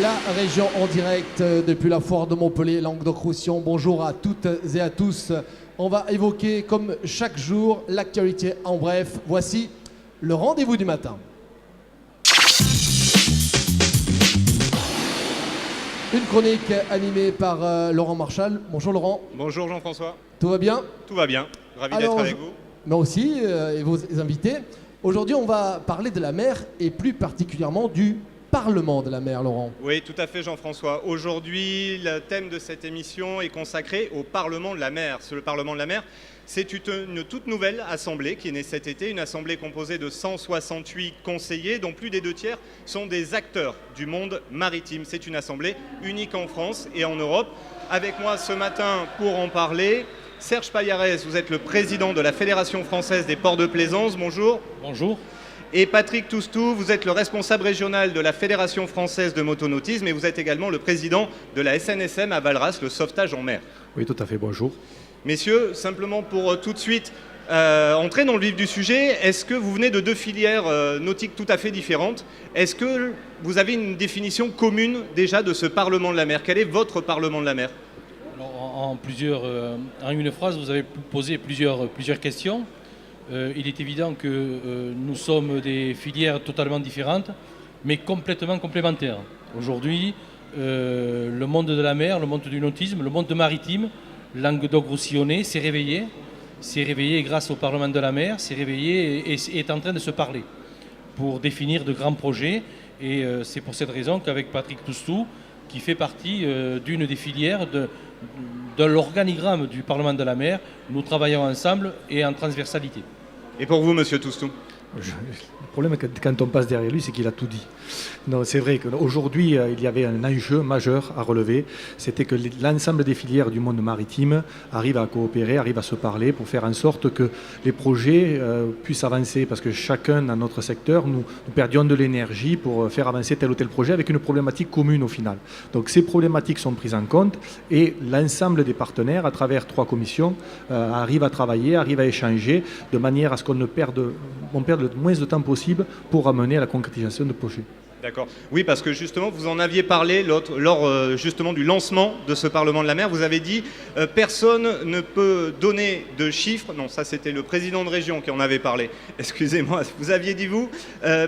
la région en direct depuis la foire de Montpellier, Languedoc-Roussillon. Bonjour à toutes et à tous. On va évoquer comme chaque jour l'actualité en bref. Voici le rendez-vous du matin. Une chronique animée par Laurent Marchal. Bonjour Laurent. Bonjour Jean-François. Tout va bien? Tout va bien. Ravi d'être avec vous. Moi aussi, et vos invités. Aujourd'hui, on va parler de la mer et plus particulièrement du Parlement de la mer, Laurent. Oui, tout à fait Jean-François. Aujourd'hui, le thème de cette émission est consacré au Parlement de la mer. Le Parlement de la mer, c'est une toute nouvelle assemblée qui est née cet été, une assemblée composée de 168 conseillers, dont plus des 2/3 sont des acteurs du monde maritime. C'est une assemblée unique en France et en Europe. Avec moi ce matin pour en parler, Serge Payarès, vous êtes le président de la Fédération française des ports de plaisance. Bonjour. Bonjour. Et Patrick Toustou, vous êtes le responsable régional de la Fédération française de motonautisme et vous êtes également le président de la SNSM à Valras, le sauvetage en mer. Oui, tout à fait, bonjour. Messieurs, simplement pour tout de suite entrer dans le vif du sujet, est-ce que vous venez de deux filières nautiques tout à fait différentes? Est-ce que vous avez une définition commune déjà de ce Parlement de la mer? Quel est votre Parlement de la mer? Alors, en une phrase, vous avez posé plusieurs questions. Il est évident que nous sommes des filières totalement différentes, mais complètement complémentaires. Aujourd'hui, le monde de la mer, le monde du nautisme, le monde maritime, Languedoc-Roussillonnais s'est réveillé grâce au Parlement de la mer, s'est réveillé et est en train de se parler pour définir de grands projets. Et c'est pour cette raison qu'avec Patrick Toustou, qui fait partie d'une des filières de l'organigramme du Parlement de la mer, nous travaillons ensemble et en transversalité. Et pour vous, monsieur Toustou? Le problème, quand on passe derrière lui, c'est qu'il a tout dit. Non, c'est vrai qu'aujourd'hui, il y avait un enjeu majeur à relever. C'était que l'ensemble des filières du monde maritime arrivent à coopérer, arrivent à se parler pour faire en sorte que les projets puissent avancer. Parce que chacun dans notre secteur, nous perdions de l'énergie pour faire avancer tel ou tel projet avec une problématique commune au final. Donc ces problématiques sont prises en compte et l'ensemble des partenaires, à travers 3 commissions, arrivent à travailler, arrivent à échanger de manière à ce qu'on perde le moins de temps possible pour amener à la concrétisation de projets. D'accord. Oui, parce que justement, vous en aviez parlé lors justement du lancement de ce Parlement de la mer. Vous avez dit personne ne peut donner de chiffres. Non, ça c'était le président de région qui en avait parlé. Excusez-moi, vous aviez dit vous,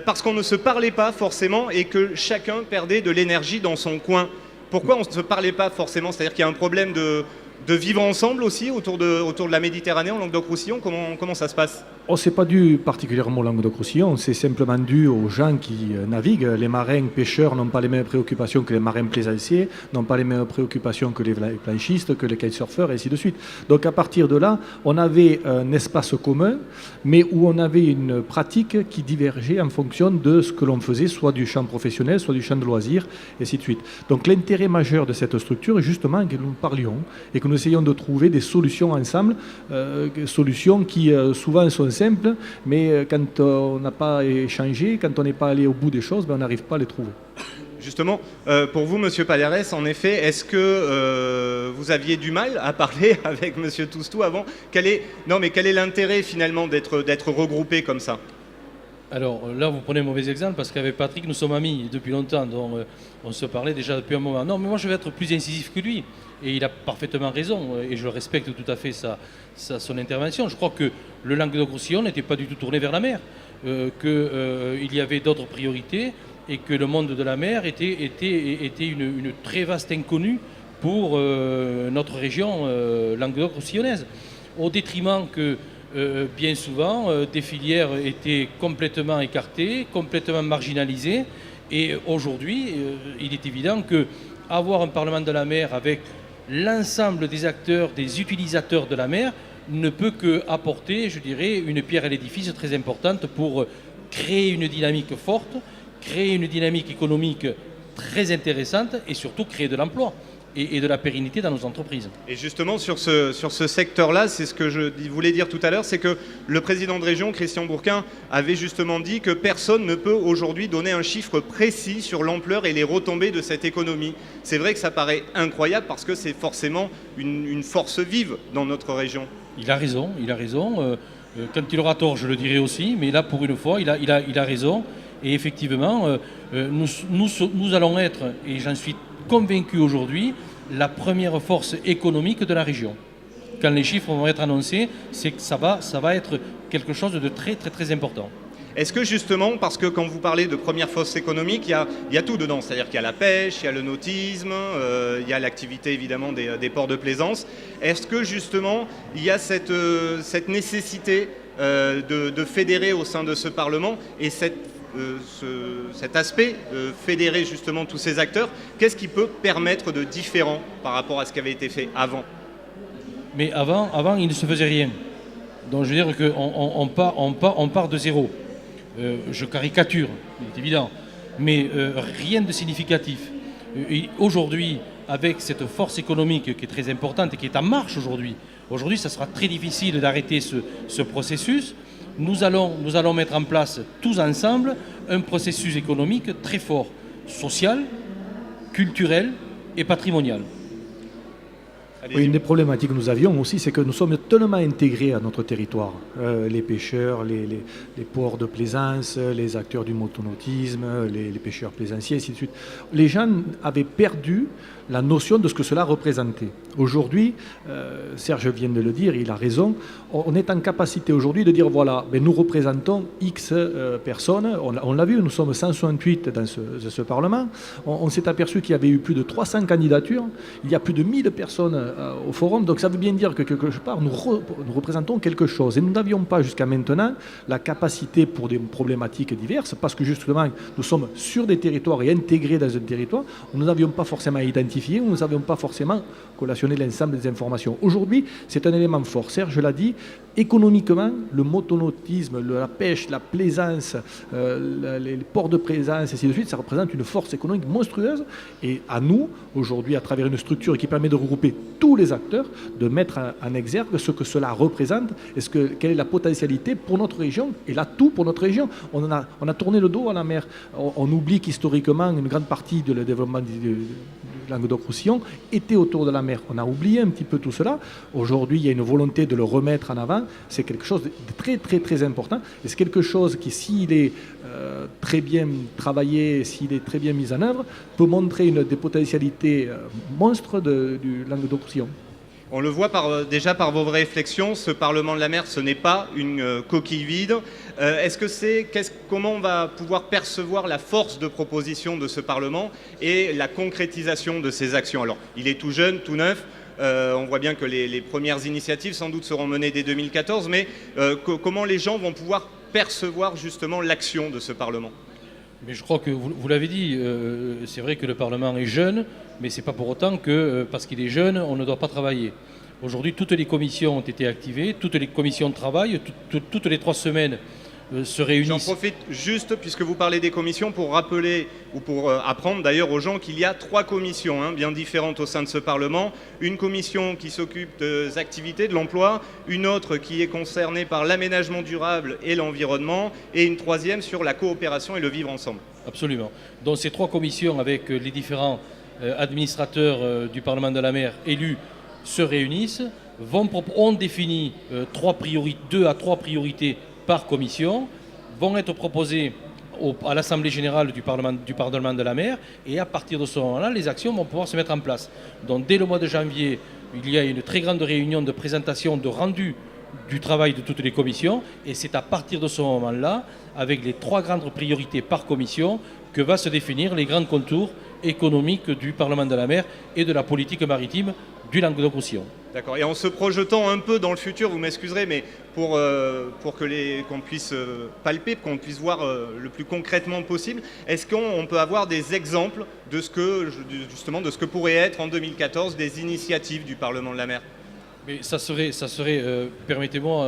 parce qu'on ne se parlait pas forcément et que chacun perdait de l'énergie dans son coin. Pourquoi on ne se parlait pas forcément? C'est-à-dire qu'il y a un problème de vivre ensemble aussi autour de la Méditerranée, en Languedoc-Roussillon. Comment ça se passe? Ce n'est pas dû particulièrement au Languedoc-Roussillon, c'est simplement dû aux gens qui naviguent. Les marins pêcheurs n'ont pas les mêmes préoccupations que les marins plaisanciers, n'ont pas les mêmes préoccupations que les planchistes, que les kitesurfers, et ainsi de suite. Donc à partir de là, on avait un espace commun, mais où on avait une pratique qui divergeait en fonction de ce que l'on faisait, soit du champ professionnel, soit du champ de loisirs, et ainsi de suite. Donc l'intérêt majeur de cette structure est justement que nous parlions et que nous essayons de trouver des solutions ensemble, solutions qui souvent sont simples, mais quand on n'a pas échangé, quand on n'est pas allé au bout des choses, on n'arrive pas à les trouver. Justement, pour vous, monsieur Payarès, en effet, est-ce que vous aviez du mal à parler avec monsieur Toustou avant? Quel est l'intérêt finalement d'être regroupé comme ça? Alors là, vous prenez un mauvais exemple parce qu'avec Patrick, nous sommes amis depuis longtemps, donc on se parlait déjà depuis un moment. Non, mais moi, je vais être plus incisif que lui. Et il a parfaitement raison, et je respecte tout à fait son intervention. Je crois que le Languedoc-Roussillon n'était pas du tout tourné vers la mer, qu'il y avait d'autres priorités, et que le monde de la mer était une très vaste inconnue pour notre région languedoc-roussillonnaise, au détriment que bien souvent, des filières étaient complètement écartées, complètement marginalisées. Et aujourd'hui, il est évident qu'avoir un Parlement de la mer avec l'ensemble des acteurs, des utilisateurs de la mer, ne peut qu'apporter, je dirais, une pierre à l'édifice très importante pour créer une dynamique forte, créer une dynamique économique très intéressante et surtout créer de l'emploi et de la pérennité dans nos entreprises. Et justement, sur ce secteur-là, c'est ce que je voulais dire tout à l'heure, c'est que le président de région, Christian Bourquin, avait justement dit que personne ne peut aujourd'hui donner un chiffre précis sur l'ampleur et les retombées de cette économie. C'est vrai que ça paraît incroyable parce que c'est forcément une force vive dans notre région. Il a raison. Quand il aura tort, je le dirai aussi, mais là, pour une fois, il a raison. Et effectivement, nous allons être, et j'en suis convaincu aujourd'hui, la première force économique de la région. Quand les chiffres vont être annoncés, c'est que ça va être quelque chose de très très très important. Est-ce que justement, parce que quand vous parlez de première force économique, il y a tout dedans, c'est-à-dire qu'il y a la pêche, il y a le nautisme, il y a l'activité évidemment des ports de plaisance. Est-ce que justement, il y a cette nécessité de fédérer au sein de ce Parlement et cet aspect de fédérer justement tous ces acteurs, qu'est-ce qui peut permettre de différent par rapport à ce qui avait été fait avant ? Mais avant, il ne se faisait rien. Donc je veux dire qu'on part de zéro. Je caricature, c'est évident, mais rien de significatif. Aujourd'hui, avec cette force économique qui est très importante et qui est en marche aujourd'hui, ça sera très difficile d'arrêter ce processus. Nous allons mettre en place tous ensemble un processus économique très fort, social, culturel et patrimonial. Oui, une des problématiques que nous avions aussi, c'est que nous sommes tellement intégrés à notre territoire. Les pêcheurs, les ports de plaisance, les acteurs du motonautisme, les pêcheurs plaisanciers, ainsi de suite. Les gens avaient perdu la notion de ce que cela représentait. Aujourd'hui, Serge vient de le dire, il a raison, on est en capacité aujourd'hui de dire voilà, nous représentons X personnes, on l'a vu, nous sommes 168 dans ce Parlement, on s'est aperçu qu'il y avait eu plus de 300 candidatures, il y a plus de 1000 personnes au forum, donc ça veut bien dire que quelque part nous représentons quelque chose et nous n'avions pas jusqu'à maintenant la capacité pour des problématiques diverses, parce que justement nous sommes sur des territoires et intégrés dans un territoire, nous n'avions pas forcément identifié, nous n'avions pas forcément collationné l'ensemble des informations. Aujourd'hui, c'est un élément fort. Serge l'a dit, économiquement, le motonautisme, la pêche, la plaisance, les ports de plaisance, et ainsi de suite, ça représente une force économique monstrueuse. Et à nous, aujourd'hui, à travers une structure qui permet de regrouper tous les acteurs, de mettre en exergue ce que cela représente et quelle est la potentialité pour notre région et l'atout pour notre région. On a tourné le dos à la mer. On oublie qu'historiquement, une grande partie du développement du Languedoc-Roussillon était autour de la mer. On a oublié un petit peu tout cela. Aujourd'hui, il y a une volonté de le remettre en avant. C'est quelque chose de très, très, très important. Et c'est quelque chose qui, s'il est très bien travaillé, s'il est très bien mis en œuvre, peut montrer des potentialités monstres du Languedoc-Roussillon. On le voit déjà par vos réflexions, ce Parlement de la mer, ce n'est pas une coquille vide. Comment on va pouvoir percevoir la force de proposition de ce Parlement et la concrétisation de ces actions ? Alors, il est tout jeune, tout neuf. On voit bien que les premières initiatives, sans doute, seront menées dès 2014. Mais comment les gens vont pouvoir percevoir justement l'action de ce Parlement ? Mais je crois que vous l'avez dit, c'est vrai que le Parlement est jeune, mais ce n'est pas pour autant que, parce qu'il est jeune, on ne doit pas travailler. Aujourd'hui, toutes les commissions ont été activées, toutes les commissions travaillent, toutes les 3 semaines se réunissent. J'en profite juste, puisque vous parlez des commissions, pour rappeler, ou pour apprendre d'ailleurs aux gens qu'il y a 3 commissions bien différentes au sein de ce Parlement. Une commission qui s'occupe des activités, de l'emploi, une autre qui est concernée par l'aménagement durable et l'environnement, et une 3e sur la coopération et le vivre ensemble. Absolument. Donc ces 3 commissions, avec les différents administrateurs du Parlement de la mer élus, se réunissent, ont défini 2 à 3 priorités par commission, vont être proposées à l'Assemblée générale du Parlement de la mer, et à partir de ce moment-là, les actions vont pouvoir se mettre en place. Donc dès le mois de janvier, il y a une très grande réunion de présentation, de rendu du travail de toutes les commissions, et c'est à partir de ce moment-là, avec les 3 grandes priorités par commission, que va se définir les grands contours économiques du Parlement de la mer et de la politique maritime du Languedoc-Roussillon. D'accord. Et en se projetant un peu dans le futur, vous m'excuserez, mais pour qu'on puisse palper, qu'on puisse voir le plus concrètement possible, est-ce qu'on peut avoir des exemples de ce que pourrait être en 2014 des initiatives du Parlement de la mer ? Mais ça serait permettez-moi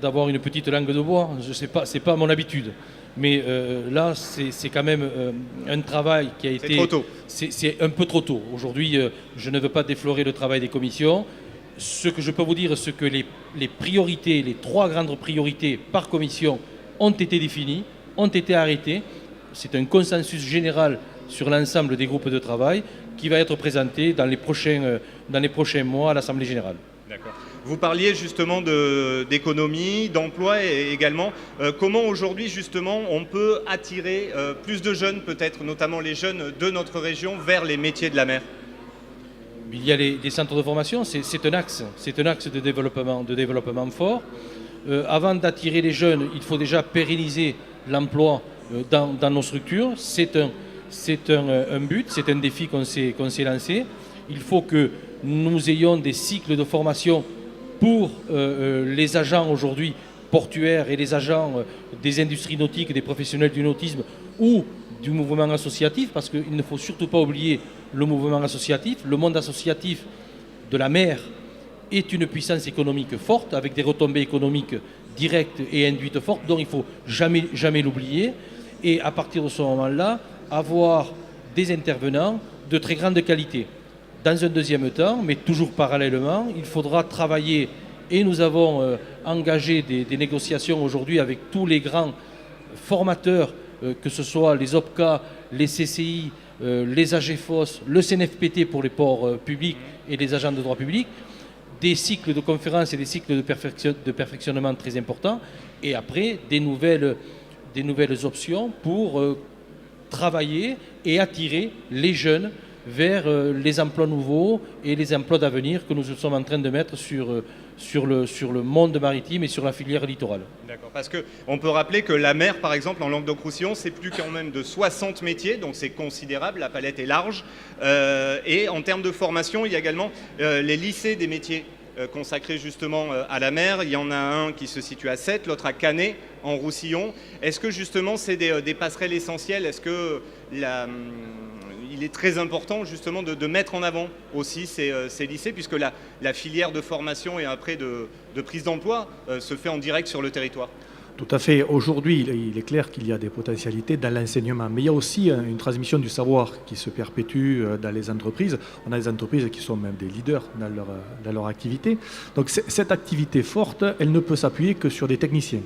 d'avoir une petite langue de bois, je sais pas, c'est pas mon habitude. Mais là, c'est quand même un travail qui a été... C'est trop tôt. C'est un peu trop tôt. Aujourd'hui, je ne veux pas déflorer le travail des commissions. Ce que je peux vous dire, c'est que les priorités, les 3 grandes priorités par commission ont été définies, ont été arrêtées. C'est un consensus général sur l'ensemble des groupes de travail qui va être présenté dans les prochains mois à l'Assemblée générale. D'accord. Vous parliez justement d'économie, d'emploi et également. Comment aujourd'hui justement on peut attirer plus de jeunes, peut-être notamment les jeunes de notre région, vers les métiers de la mer? Il y a les centres de formation, c'est un axe de développement fort. Avant d'attirer les jeunes, il faut déjà pérenniser l'emploi dans nos structures. C'est un but, c'est un défi qu'on s'est lancé. Il faut que nous ayons des cycles de formation pour les agents aujourd'hui portuaires et les agents des industries nautiques, des professionnels du nautisme ou du mouvement associatif, parce qu'il ne faut surtout pas oublier le mouvement associatif. Le monde associatif de la mer est une puissance économique forte, avec des retombées économiques directes et induites fortes, dont il ne faut jamais l'oublier. Et à partir de ce moment-là, avoir des intervenants de très grande qualité. Dans un deuxième temps, mais toujours parallèlement, il faudra travailler, et nous avons engagé des négociations aujourd'hui avec tous les grands formateurs, que ce soit les OPCA, les CCI, les AGFOS, le CNFPT pour les ports publics et les agents de droit public, des cycles de conférences et des cycles de perfectionnement très importants, et après des nouvelles options pour travailler et attirer les jeunes vers les emplois nouveaux et les emplois d'avenir que nous sommes en train de mettre sur le monde maritime et sur la filière littorale. D'accord, parce qu'on peut rappeler que la mer, par exemple, en Languedoc-Roussillon, c'est plus quand même de 60 métiers, donc c'est considérable, la palette est large. Et en termes de formation, il y a également les lycées des métiers consacrés justement à la mer. Il y en a un qui se situe à Sète, l'autre à Canet, en Roussillon. Est-ce que justement c'est des passerelles essentielles? Est-ce que il est très important justement de mettre en avant aussi ces lycées, puisque la filière de formation et après de prise d'emploi se fait en direct sur le territoire? Tout à fait. Aujourd'hui, il est clair qu'il y a des potentialités dans l'enseignement, mais il y a aussi une transmission du savoir qui se perpétue dans les entreprises. On a des entreprises qui sont même des leaders dans leur activité. Donc cette activité forte, elle ne peut s'appuyer que sur des techniciens.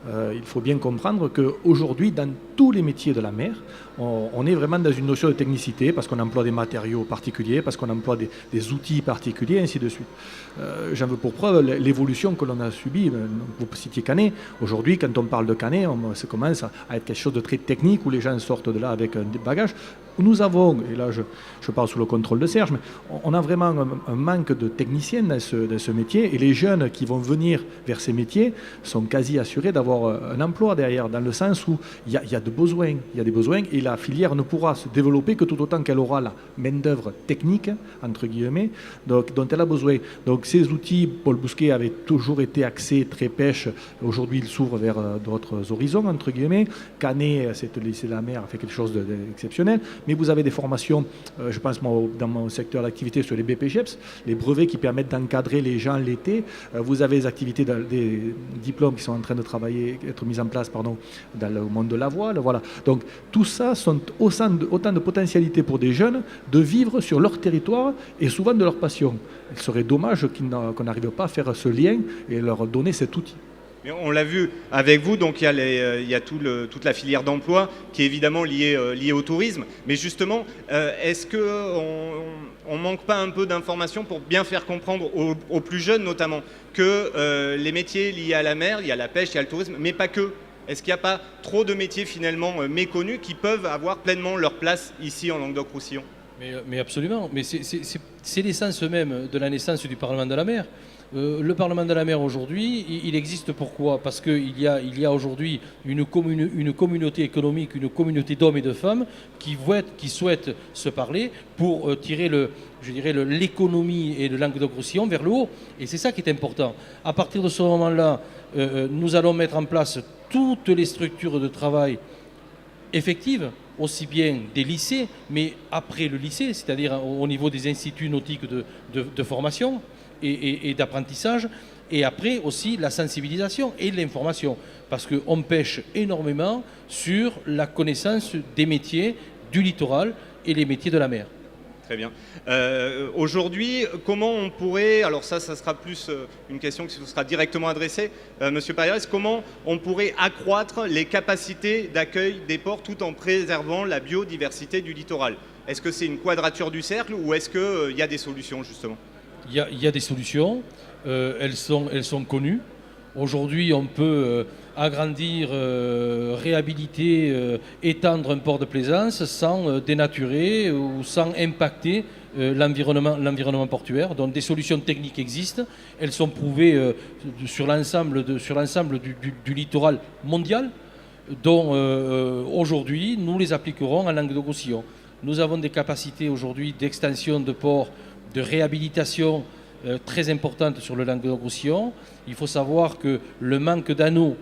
Il faut bien comprendre qu'aujourd'hui, dans tous les métiers de la mer, on est vraiment dans une notion de technicité, parce qu'on emploie des matériaux particuliers, parce qu'on emploie des outils particuliers, ainsi de suite. J'en veux pour preuve l'évolution que l'on a subie. Vous citiez Canet. Aujourd'hui, quand on parle de Canet, ça commence à être quelque chose de très technique, où les gens sortent de là avec un bagage. Nous avons, et là je parle sous le contrôle de Serge, mais on a vraiment un manque de techniciens dans ce métier, et les jeunes qui vont venir vers ces métiers sont quasi assurés d'avoir un emploi derrière, dans le sens où il y a des besoins, et la filière ne pourra se développer que tout autant qu'elle aura la main-d'œuvre technique, entre guillemets, dont elle a besoin. Donc ces outils, Paul Bousquet avait toujours été axé très pêche, aujourd'hui il s'ouvre vers d'autres horizons, entre guillemets. Canet, c'est le lycée de la mer, a fait quelque chose d'exceptionnel. Mais vous avez des formations, je pense moi, dans mon secteur d'activité sur les BPGEPS, les brevets qui permettent d'encadrer les gens l'été. Vous avez des activités, des diplômes qui sont en train de être mis en place dans le monde de la voile. Voilà. Donc tout ça sont autant de potentialités pour des jeunes de vivre sur leur territoire et souvent de leur passion. Il serait dommage qu'on n'arrive pas à faire ce lien et leur donner cet outil. Mais on l'a vu avec vous, donc il y a toute la filière d'emploi qui est évidemment liée au tourisme. Mais justement, est-ce qu'on ne manque pas un peu d'informations pour bien faire comprendre aux plus jeunes notamment que les métiers liés à la mer, il y a la pêche, il y a le tourisme, mais pas que? Est-ce qu'il n'y a pas trop de métiers finalement méconnus qui peuvent avoir pleinement leur place ici en Languedoc-Roussillon? Mais absolument, mais c'est l'essence même de la naissance du Parlement de la mer. Le Parlement de la mer aujourd'hui, il existe pourquoi? Parce qu'il y a aujourd'hui une communauté économique, une communauté d'hommes et de femmes qui souhaitent se parler pour tirer l'économie et le Languedoc-Roussillon vers le haut. Et c'est ça qui est important. À partir de ce moment-là, nous allons mettre en place toutes les structures de travail effectives, aussi bien des lycées, mais après le lycée, c'est-à-dire au niveau des instituts nautiques de formation et d'apprentissage, et après aussi la sensibilisation et l'information, parce qu'on pêche énormément sur la connaissance des métiers du littoral et les métiers de la mer. Très bien. Aujourd'hui, comment on pourrait, alors ça sera plus une question qui se sera directement adressée, Monsieur Paredes, comment on pourrait accroître les capacités d'accueil des ports tout en préservant la biodiversité du littoral? Est-ce que c'est une quadrature du cercle ou est-ce qu'il y a des solutions justement? il y a des solutions, elles sont connues. Aujourd'hui, on peut agrandir, réhabiliter, étendre un port de plaisance sans dénaturer ou sans impacter l'environnement portuaire. Donc des solutions techniques existent, elles sont prouvées sur l'ensemble du littoral mondial, dont aujourd'hui nous les appliquerons en Languedoc-Roussillon. Nous avons des capacités aujourd'hui d'extension de ports, de réhabilitation très importantes sur le Languedoc-Roussillon. Il faut savoir que le manque d'anneaux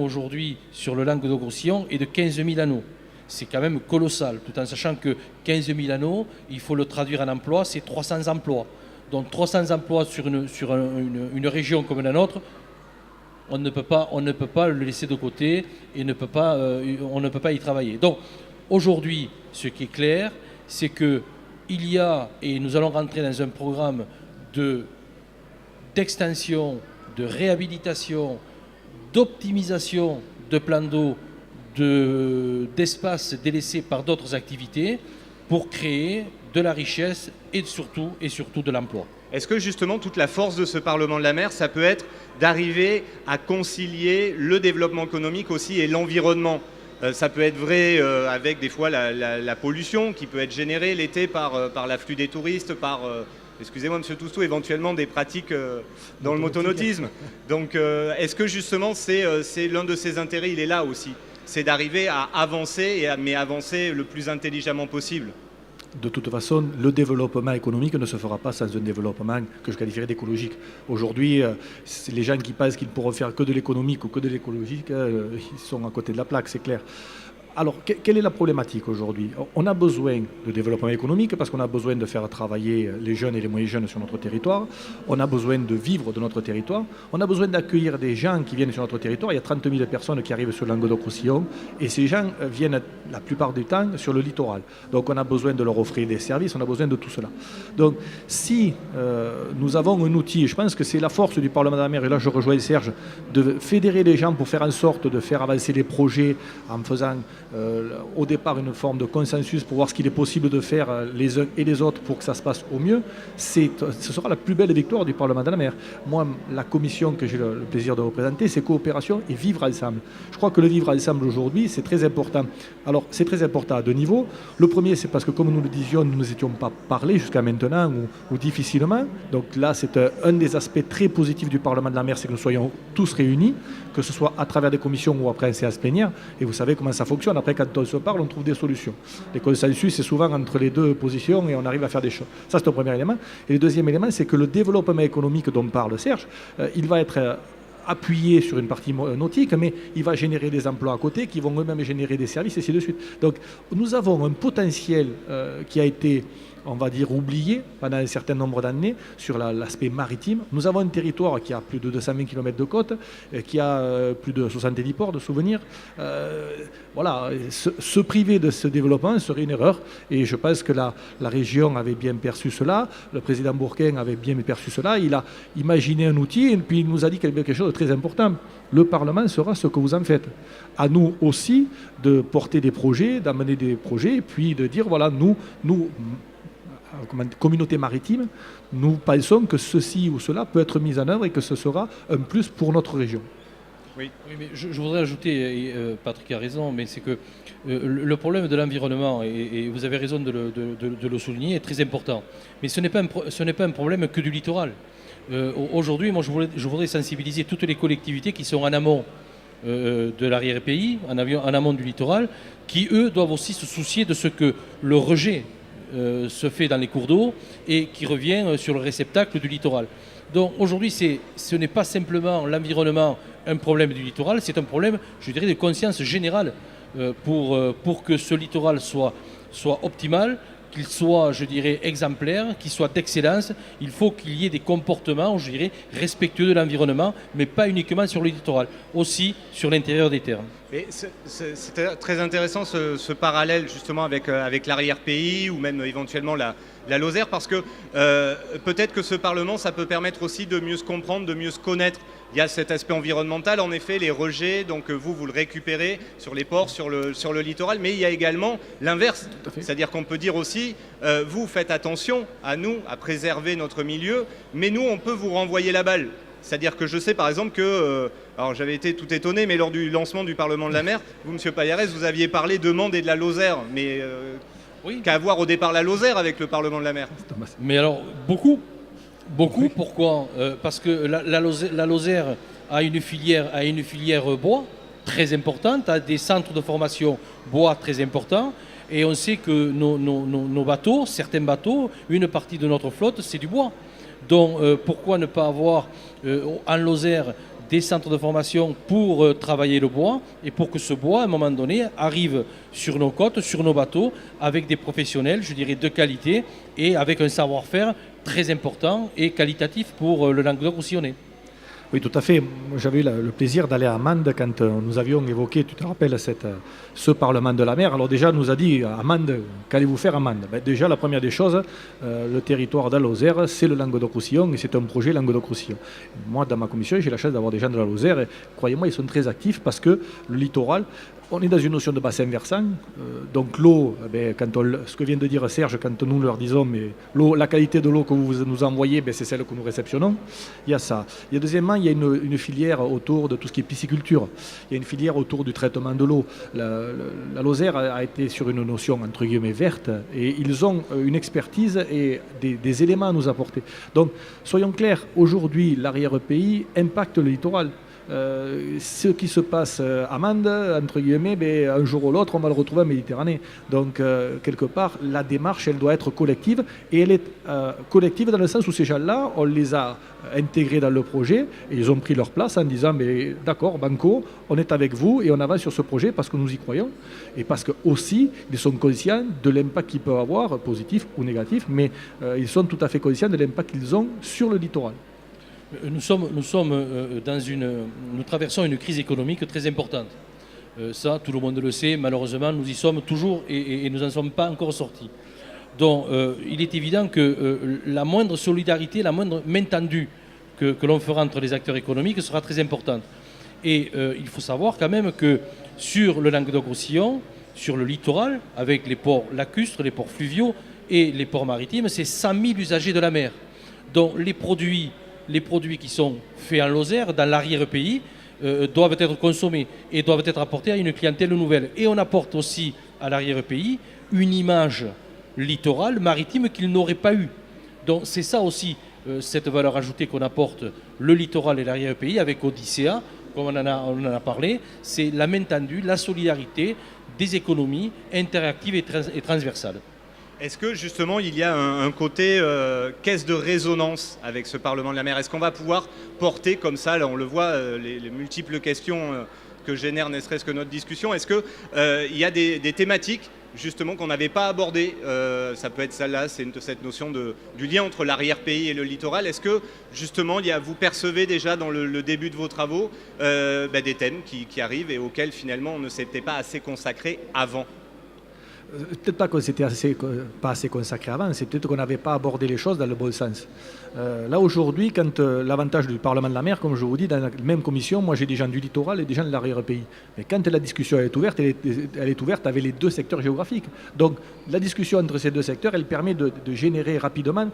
aujourd'hui sur le Languedoc-Roussillon est de 15 000 anneaux. C'est quand même colossal, tout en sachant que 15 000 anneaux, il faut le traduire en emploi, c'est 300 emplois. Donc 300 emplois sur une région comme la nôtre, on ne peut pas le laisser de côté et on ne peut pas y travailler. Donc aujourd'hui, ce qui est clair, c'est qu'il y a, et nous allons rentrer dans un programme d'extension, de réhabilitation, d'optimisation de plans d'eau, d'espaces délaissés par d'autres activités pour créer de la richesse et surtout de l'emploi. Est-ce que justement toute la force de ce Parlement de la mer, ça peut être d'arriver à concilier le développement économique aussi et l'environnement ? Ça peut être vrai avec des fois la pollution qui peut être générée l'été par l'afflux des touristes, par, excusez-moi Monsieur Toustou, éventuellement des pratiques dans le motonautisme. Donc est-ce que justement c'est l'un de ses intérêts, il est là aussi, c'est d'arriver à avancer, mais avancer le plus intelligemment possible ? De toute façon, le développement économique ne se fera pas sans un développement que je qualifierais d'écologique. Aujourd'hui, les gens qui pensent qu'ils ne pourront faire que de l'économique ou que de l'écologique, ils sont à côté de la plaque, c'est clair. Alors, quelle est la problématique aujourd'hui ? On a besoin de développement économique parce qu'on a besoin de faire travailler les jeunes et les moins jeunes sur notre territoire. On a besoin de vivre de notre territoire. On a besoin d'accueillir des gens qui viennent sur notre territoire. Il y a 30 000 personnes qui arrivent sur le Languedoc-Roussillon et ces gens viennent la plupart du temps sur le littoral. Donc, on a besoin de leur offrir des services, on a besoin de tout cela. Donc, si nous avons un outil, et je pense que c'est la force du Parlement de la mer, et là je rejoins Serge, de fédérer les gens pour faire en sorte de faire avancer les projets en faisant au départ une forme de consensus pour voir ce qu'il est possible de faire les uns et les autres pour que ça se passe au mieux, ce sera la plus belle victoire du Parlement de la mer. Moi, la commission que j'ai le plaisir de représenter, c'est coopération et vivre ensemble. Je crois que le vivre ensemble aujourd'hui, c'est très important. Alors, c'est très important à deux niveaux. Le premier, c'est parce que comme nous le disions, nous ne nous étions pas parlé jusqu'à maintenant ou difficilement. Donc là, c'est un des aspects très positifs du Parlement de la mer, c'est que nous soyons tous réunis, que ce soit à travers des commissions ou après un séance plénière. Et vous savez comment ça fonctionne. Après, quand on se parle, on trouve des solutions. Les consensus, c'est souvent entre les deux positions et on arrive à faire des choses. Ça, c'est le premier élément. Et le deuxième élément, c'est que le développement économique dont parle Serge, il va être appuyé sur une partie nautique, mais il va générer des emplois à côté qui vont eux-mêmes générer des services et ainsi de suite. Donc, nous avons un potentiel qui a été, on va dire, oublié pendant un certain nombre d'années sur l'aspect maritime. Nous avons un territoire qui a plus de 220 km de côte, qui a plus de 70 ports de souvenirs. Voilà, se priver de ce développement serait une erreur. Et je pense que la région avait bien perçu cela. Le président Bourquin avait bien perçu cela. Il a imaginé un outil et puis il nous a dit quelque chose de très important. Le Parlement sera ce que vous en faites. À nous aussi de porter des projets, d'amener des projets, et puis de dire, voilà, nous communauté maritime, nous pensons que ceci ou cela peut être mis en œuvre et que ce sera un plus pour notre région. Oui, mais je voudrais ajouter, Patrick a raison, mais c'est que le problème de l'environnement, et vous avez raison de le souligner, est très important. Mais ce n'est pas un problème que du littoral. Aujourd'hui, moi, je voudrais sensibiliser toutes les collectivités qui sont en amont de l'arrière-pays, en amont du littoral, qui, eux, doivent aussi se soucier de ce que le rejet se fait dans les cours d'eau et qui revient sur le réceptacle du littoral. Donc aujourd'hui, ce n'est pas simplement l'environnement un problème du littoral, c'est un problème, je dirais, de conscience générale pour que ce littoral soit optimal, qu'il soit, je dirais, exemplaire, qu'il soit d'excellence. Il faut qu'il y ait des comportements, je dirais, respectueux de l'environnement, mais pas uniquement sur le littoral, aussi sur l'intérieur des terres. C'est très intéressant ce parallèle justement avec l'arrière-pays ou même éventuellement la Lozère, parce que peut-être que ce Parlement, ça peut permettre aussi de mieux se comprendre, de mieux se connaître il y a cet aspect environnemental, en effet, les rejets, donc vous le récupérez sur les ports, sur le littoral, mais il y a également l'inverse. C'est-à-dire qu'on peut dire aussi, vous faites attention à nous, à préserver notre milieu, mais nous, on peut vous renvoyer la balle. C'est-à-dire que je sais par exemple que, alors j'avais été tout étonné, mais lors du lancement du Parlement de la mer, vous, M. Paillarès, vous aviez parlé de Mende et de la Lozère, mais Oui. qu'à voir au départ la Lozère avec le Parlement de la mer. Mais alors, beaucoup. Pourquoi Parce que la Lozère a une filière bois très importante, a des centres de formation bois très importants, et on sait que nos bateaux, certains bateaux, une partie de notre flotte, c'est du bois. Donc pourquoi ne pas avoir en Lozère des centres de formation pour travailler le bois et pour que ce bois, à un moment donné, arrive sur nos côtes, sur nos bateaux, avec des professionnels, je dirais, de qualité et avec un savoir-faire très important et qualitatif pour le Languedoc-Roussillonnais. Oui, tout à fait. J'avais eu le plaisir d'aller à Mende quand nous avions évoqué, tu te rappelles, ce Parlement de la mer. Alors déjà, nous a dit à Mende, qu'allez-vous faire à Mende? Déjà, la première des choses, le territoire de la Lozère, c'est le Languedoc-Roussillon et c'est un projet Languedoc-Roussillon. Moi, dans ma commission, j'ai la chance d'avoir des gens de la Lozère et croyez-moi, ils sont très actifs parce que le littoral, on est dans une notion de bassin versant, donc l'eau, ce que vient de dire Serge, quand nous leur disons, mais l'eau, la qualité de l'eau que vous nous envoyez, c'est celle que nous réceptionnons, il y a ça. Il y a deuxièmement, il y a une filière autour de tout ce qui est pisciculture, il y a une filière autour du traitement de l'eau. La Lozère a été sur une notion, entre guillemets, verte, et ils ont une expertise et des éléments à nous apporter. Donc, soyons clairs, aujourd'hui, l'arrière-pays impacte le littoral. Ce qui se passe à Mende, entre guillemets, un jour ou l'autre, on va le retrouver en Méditerranée. Donc, quelque part, la démarche, elle doit être collective. Et elle est collective dans le sens où ces gens-là, on les a intégrés dans le projet et ils ont pris leur place en disant, mais d'accord, Banco, on est avec vous et on avance sur ce projet parce que nous y croyons. Et parce que aussi, ils sont conscients de l'impact qu'ils peuvent avoir, positif ou négatif, mais ils sont tout à fait conscients de l'impact qu'ils ont sur le littoral. Nous traversons une crise économique très importante. Ça, tout le monde le sait. Malheureusement, nous y sommes toujours et nous n'en sommes pas encore sortis. Donc, il est évident que la moindre solidarité, la moindre main tendue que l'on fera entre les acteurs économiques sera très importante. Et il faut savoir quand même que sur le Languedoc-Roussillon, sur le littoral, avec les ports lacustres, les ports fluviaux et les ports maritimes, c'est 100 000 usagers de la mer. Donc, les produits qui sont faits en Lozère, dans l'arrière-pays, doivent être consommés et doivent être apportés à une clientèle nouvelle. Et on apporte aussi à l'arrière-pays une image littorale, maritime, qu'il n'aurait pas eu. Donc c'est ça aussi, cette valeur ajoutée qu'on apporte, le littoral et l'arrière-pays, avec Odyssea, comme on en a parlé, c'est la main tendue, la solidarité des économies interactives et transversales. Est-ce que justement il y a un côté caisse de résonance avec ce Parlement de la mer? Est-ce qu'on va pouvoir porter comme ça, là on le voit, les multiples questions que génère ne serait-ce que notre discussion, est-ce qu'il y a des thématiques justement qu'on n'avait pas abordées? Ça peut être celle-là, c'est cette notion du lien entre l'arrière-pays et le littoral. Est-ce que justement vous percevez déjà dans le début de vos travaux des thèmes qui arrivent et auxquels finalement on ne s'était pas assez consacré avant? Peut-être pas qu'on s'était pas assez consacré avant, c'est peut-être qu'on n'avait pas abordé les choses dans le bon sens. Là aujourd'hui, quand l'avantage du Parlement de la mer, comme je vous dis, dans la même commission, moi j'ai des gens du littoral et des gens de l'arrière-pays. Mais quand la discussion est ouverte, elle est ouverte avec les deux secteurs géographiques. Donc la discussion entre ces deux secteurs, elle permet de générer rapidement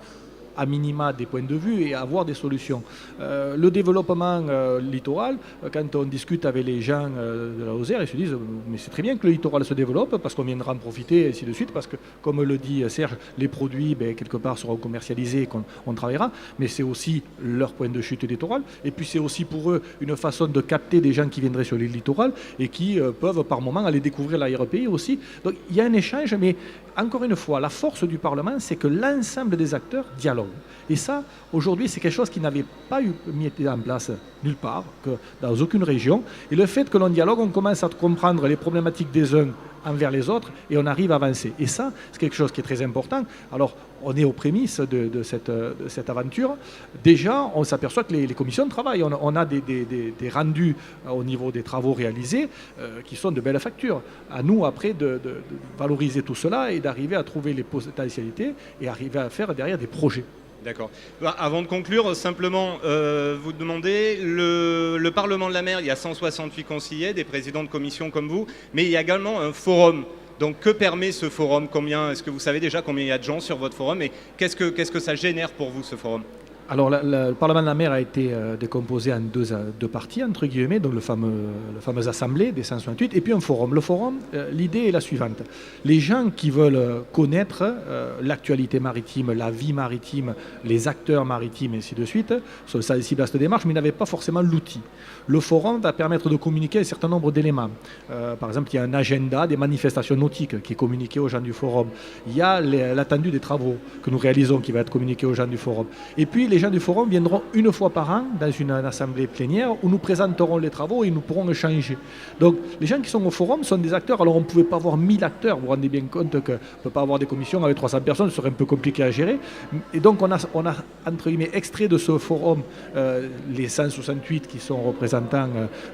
à minima des points de vue et avoir des solutions. Le développement littoral, quand on discute avec les gens de la Lozère, ils se disent mais c'est très bien que le littoral se développe parce qu'on viendra en profiter et ainsi de suite, parce que comme le dit Serge, les produits quelque part seront commercialisés et qu'on travaillera, mais c'est aussi leur point de chute littoral et puis c'est aussi pour eux une façon de capter des gens qui viendraient sur l'île littorale et qui peuvent par moment aller découvrir l'arrière-pays aussi. Donc il y a un échange, mais encore une fois, la force du Parlement, c'est que l'ensemble des acteurs dialoguent. Et ça, aujourd'hui, c'est quelque chose qui n'avait pas été en place nulle part, que dans aucune région. Et le fait que l'on dialogue, on commence à comprendre les problématiques des uns envers les autres et on arrive à avancer. Et ça, c'est quelque chose qui est très important. Alors, on est aux prémices de cette aventure. Déjà, on s'aperçoit que les commissions travaillent. On a des rendus au niveau des travaux réalisés qui sont de belles factures. À nous, après, de valoriser tout cela et d'arriver à trouver les potentialités et arriver à faire derrière des projets. D'accord. Avant de conclure, simplement vous demander, le Parlement de la mer, il y a 168 conseillers, des présidents de commission comme vous, mais il y a également un forum. Donc que permet ce forum? Est-ce que vous savez déjà combien il y a de gens sur votre forum et qu'est-ce que ça génère pour vous ce forum? Alors, le Parlement de la mer a été décomposé en deux parties, entre guillemets, donc la fameuse assemblée des 168, et puis un forum. Le forum, l'idée est la suivante. Les gens qui veulent connaître l'actualité maritime, la vie maritime, les acteurs maritimes, et ainsi de suite, sont sensibles à cette démarche, mais n'avaient pas forcément l'outil. Le forum va permettre de communiquer un certain nombre d'éléments. Par exemple, il y a un agenda des manifestations nautiques qui est communiqué aux gens du forum. Il y a l'attendu des travaux que nous réalisons qui va être communiqué aux gens du forum. Et puis, les gens du forum viendront une fois par an dans une assemblée plénière où nous présenterons les travaux et nous pourrons échanger. Donc les gens qui sont au forum sont des acteurs. Alors on ne pouvait pas avoir 1000 acteurs, vous vous rendez bien compte qu'on ne peut pas avoir des commissions avec 300 personnes, ce serait un peu compliqué à gérer. Et donc on a entre guillemets extrait de ce forum les 168 qui sont représentants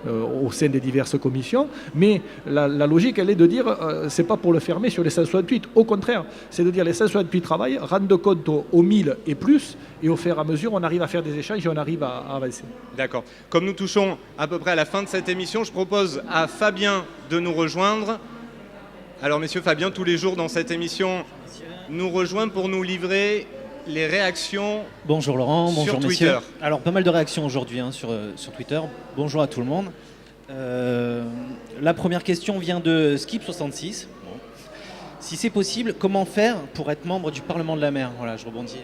au sein des diverses commissions, mais la logique elle est de dire c'est pas pour le fermer sur les 168, au contraire, c'est de dire les 168 travaillent, rendent compte aux 1000 et plus, et au fur et à mesure on arrive à faire des échanges et on arrive à avancer. D'accord. Comme nous touchons à peu près à la fin de cette émission, je propose à Fabien de nous rejoindre. Alors messieurs, Fabien, tous les jours dans cette émission, nous rejoint pour nous livrer les réactions. Bonjour Laurent, bonjour sur messieurs. Twitter. Alors pas mal de réactions aujourd'hui sur Twitter. Bonjour à tout le monde. La première question vient de Skip66. Bon. Si c'est possible, comment faire pour être membre du Parlement de la mer? Voilà, je rebondis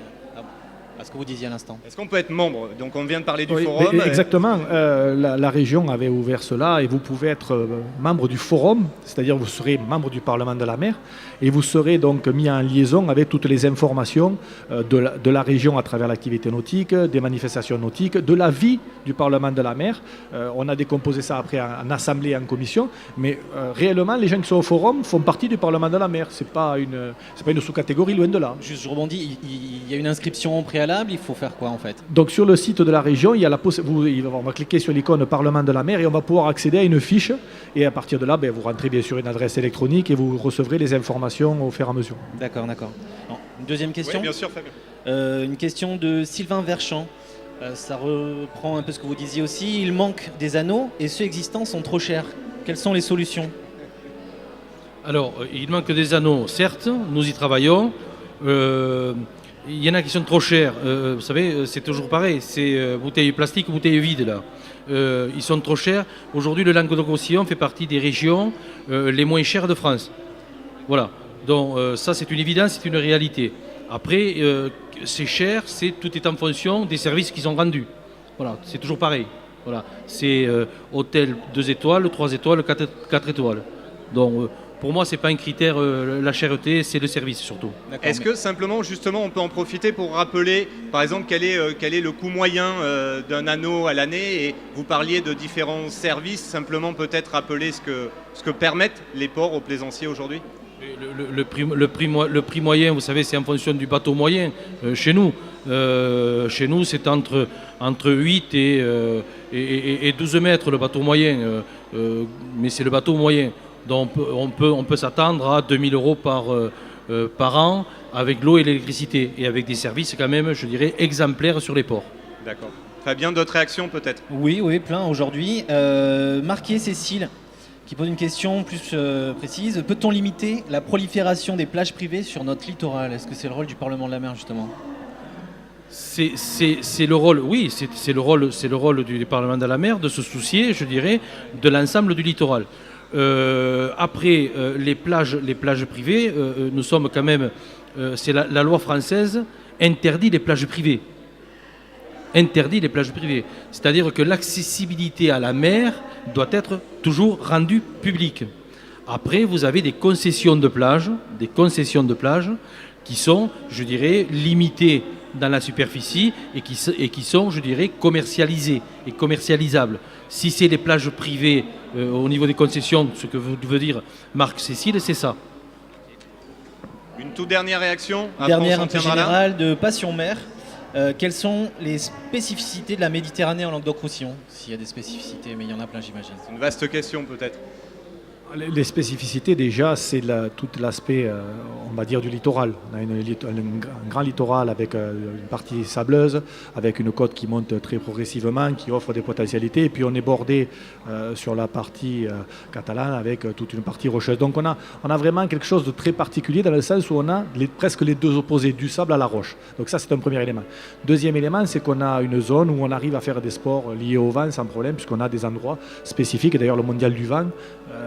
à ce que vous disiez à l'instant. Est-ce qu'on peut être membre? Donc on vient de parler du Oui, forum. Exactement. La région avait ouvert cela et vous pouvez être membre du forum, c'est-à-dire vous serez membre du Parlement de la mer et vous serez donc mis en liaison avec toutes les informations de la région à travers l'activité nautique, des manifestations nautiques, de la vie du Parlement de la mer. On a décomposé ça après en assemblée et en commission, mais réellement les gens qui sont au forum font partie du Parlement de la mer. C'est pas une sous-catégorie, loin de là. Juste, je rebondis, il y a une inscription préalable, il faut faire quoi en fait? Donc sur le site de la région, il y a on va cliquer sur l'icône Parlement de la mer et on va pouvoir accéder à une fiche et à partir de là, vous rentrez bien sûr une adresse électronique et vous recevrez les informations au fur et à mesure. D'accord. Une deuxième question. Oui, bien sûr, Fabien. Une question de Sylvain Verchamp. Ça reprend un peu ce que vous disiez aussi. Il manque des anneaux et ceux existants sont trop chers. Quelles sont les solutions? Alors, il manque des anneaux, certes, nous y travaillons. Il y en a qui sont trop chers. Vous savez, c'est toujours pareil. C'est bouteilles plastiques ou bouteilles vides, là. Ils sont trop chers. Aujourd'hui, le Languedoc-Roussillon fait partie des régions les moins chères de France. Voilà. Donc, ça, c'est une évidence, c'est une réalité. Après, c'est cher, tout est en fonction des services qu'ils ont rendus. Voilà, c'est toujours pareil. Voilà. C'est hôtel 2 étoiles, 3 étoiles, 4 étoiles. Donc, pour moi, ce n'est pas un critère, la cherté, c'est le service surtout. Est-ce que simplement, justement, on peut en profiter pour rappeler, par exemple, quel est le coût moyen d'un anneau à l'année? Et vous parliez de différents services, simplement peut-être rappeler ce que permettent les ports aux plaisanciers aujourd'hui? Le prix moyen, vous savez, c'est en fonction du bateau moyen. Chez nous, c'est entre 8 et 12 mètres le bateau moyen. Mais c'est le bateau moyen. Donc on peut s'attendre à 2000 € par an avec l'eau et l'électricité et avec des services quand même, je dirais, exemplaires sur les ports. D'accord. Fabien, d'autres réactions peut-être? Oui, plein aujourd'hui. Marqué Cécile qui pose une question plus précise. Peut-on limiter la prolifération des plages privées sur notre littoral? Est-ce que c'est le rôle du Parlement de la mer justement? C'est le rôle, oui, c'est le rôle du Parlement de la mer de se soucier, je dirais, de l'ensemble du littoral. Après, les plages privées, nous sommes quand même, c'est la loi française interdit les plages privées. Interdit les plages privées. C'est-à-dire que l'accessibilité à la mer doit être toujours rendue publique. Après, vous avez des concessions de plage qui sont, je dirais, limitées dans la superficie et qui sont, je dirais, commercialisées et commercialisables. Si c'est les plages privées au niveau des concessions, ce que veut dire Marc Cécile, c'est ça. Une toute dernière réaction? Dernière un peu générale de Passion Mer. Quelles sont les spécificités de la Méditerranée en Languedoc-Roussillon? S'il y a des spécificités, mais il y en a plein, j'imagine. C'est une vaste question peut-être. Les spécificités, déjà, c'est tout l'aspect, on va dire, du littoral. On a un grand littoral avec une partie sableuse, avec une côte qui monte très progressivement, qui offre des potentialités. Et puis, on est bordé sur la partie catalane avec toute une partie rocheuse. Donc, on a vraiment quelque chose de très particulier dans le sens où on a presque les deux opposés, du sable à la roche. Donc, ça, c'est un premier élément. Deuxième élément, c'est qu'on a une zone où on arrive à faire des sports liés au vent sans problème, puisqu'on a des endroits spécifiques. Et d'ailleurs, le mondial du vent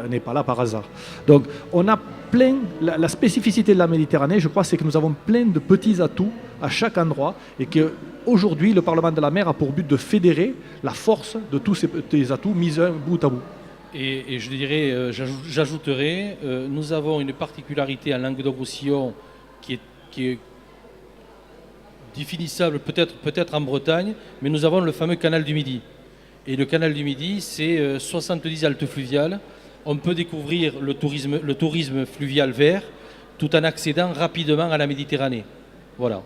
n'est pas là par hasard. Donc on a plein, la spécificité de la Méditerranée, je crois, c'est que nous avons plein de petits atouts à chaque endroit et qu'aujourd'hui, le Parlement de la mer a pour but de fédérer la force de tous ces petits atouts mis bout à bout. Et je dirais, j'ajouterais, nous avons une particularité en Languedoc-Roussillon qui est définissable peut-être en Bretagne, mais nous avons le fameux canal du Midi. Et le canal du Midi, c'est 70 haltes fluviales. On peut découvrir le tourisme fluvial vert tout en accédant rapidement à la Méditerranée. Voilà.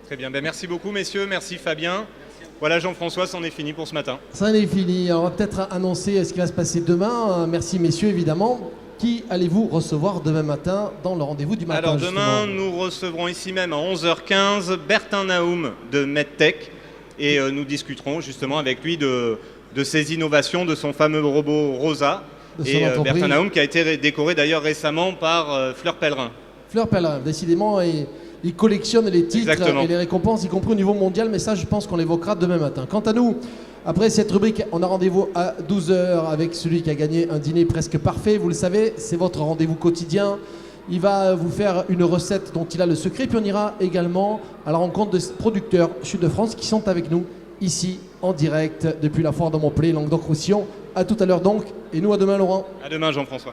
Très bien, merci beaucoup messieurs, merci Fabien. Voilà Jean-François, c'en est fini pour ce matin. Ça en est fini. Alors, on va peut-être annoncer ce qui va se passer demain. Merci messieurs, évidemment. Qui allez-vous recevoir demain matin dans le rendez-vous du matin? Alors demain, nous recevrons ici même à 11h15 Bertin Naoum de MedTech et nous discuterons justement avec lui de ses innovations, de son fameux robot Rosa. Et Bertin Naoum qui a été décoré d'ailleurs récemment par Fleur Pellerin. Fleur Pellerin, décidément, il collectionne les titres et les récompenses, y compris au niveau mondial, mais ça je pense qu'on l'évoquera demain matin. Quant à nous, après cette rubrique, on a rendez-vous à 12h avec celui qui a gagné un dîner presque parfait. Vous le savez, c'est votre rendez-vous quotidien. Il va vous faire une recette dont il a le secret, puis on ira également à la rencontre de producteurs Sud de France qui sont avec nous ici en direct depuis la foire de Montpellier, Languedoc-Roussillon. À tout à l'heure donc, et nous à demain Laurent. À demain Jean-François.